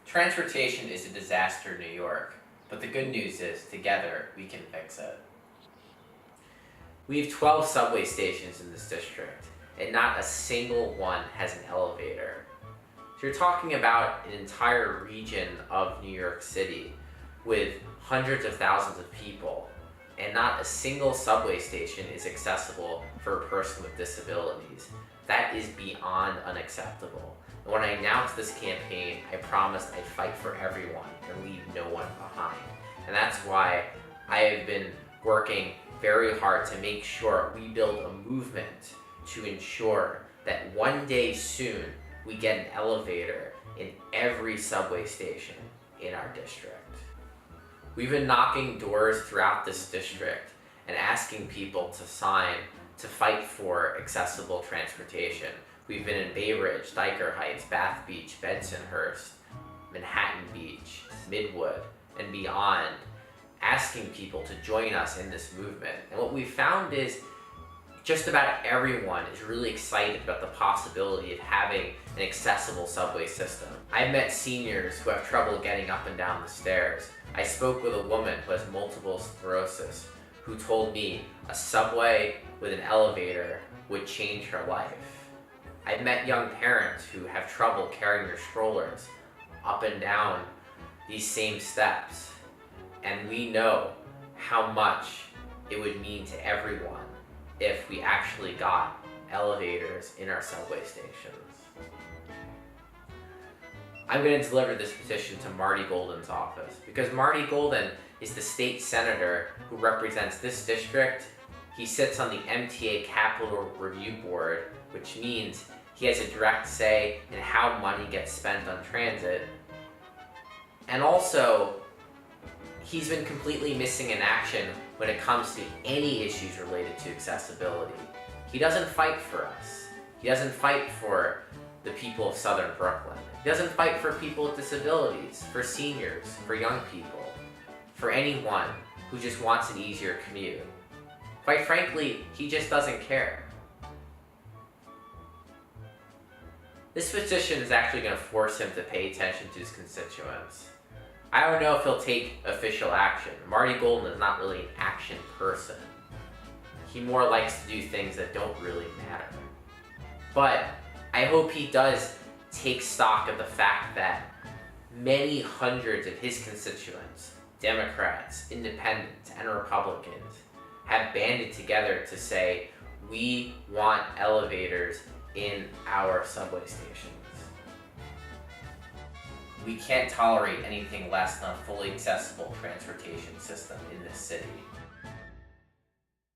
Transportation is a disaster in New York, but the good news is, together, we can fix it. We have 12 subway stations in this district, and not a single one has an elevator. So you're talking about an entire region of New York City with hundreds of thousands of people, and not a single subway station is accessible for a person with disabilities. That is beyond unacceptable. And when I announced this campaign, I promised I'd fight for everyone and leave no one behind. And that's why I have been working very hard to make sure we build a movement to ensure that one day soon we get an elevator in every subway station in our district. We've been knocking doors throughout this district and asking people to sign to fight for accessible transportation. We've been in Bay Ridge, Dyker Heights, Bath Beach, Bensonhurst, Manhattan Beach, Midwood, and beyond, asking people to join us in this movement. And what we found is just about everyone is really excited about the possibility of having an accessible subway system. I've met seniors who have trouble getting up and down the stairs. I spoke with a woman who has multiple sclerosis who told me a subway with an elevator would change her life. I've met young parents who have trouble carrying their strollers up and down these same steps, and we know how much it would mean to everyone if we actually got elevators in our subway stations. I'm going to deliver this petition to Marty Golden's office because Marty Golden is the state senator who represents this district. He sits on the MTA Capital Review Board, which means he has a direct say in how money gets spent on transit. And also, he's been completely missing in action when it comes to any issues related to accessibility. He doesn't fight for us. He doesn't fight for the people of Southern Brooklyn. He doesn't fight for people with disabilities, for seniors, for young people, for anyone who just wants an easier commute. Quite frankly, he just doesn't care. This petition is actually going to force him to pay attention to his constituents. I don't know if he'll take official action. Marty Golden is not really an action person. He more likes to do things that don't really matter. But I hope he does take stock of the fact that many hundreds of his constituents, Democrats, Independents, and Republicans, have banded together to say, we want elevators in our subway stations. We can't tolerate anything less than a fully accessible transportation system in this city.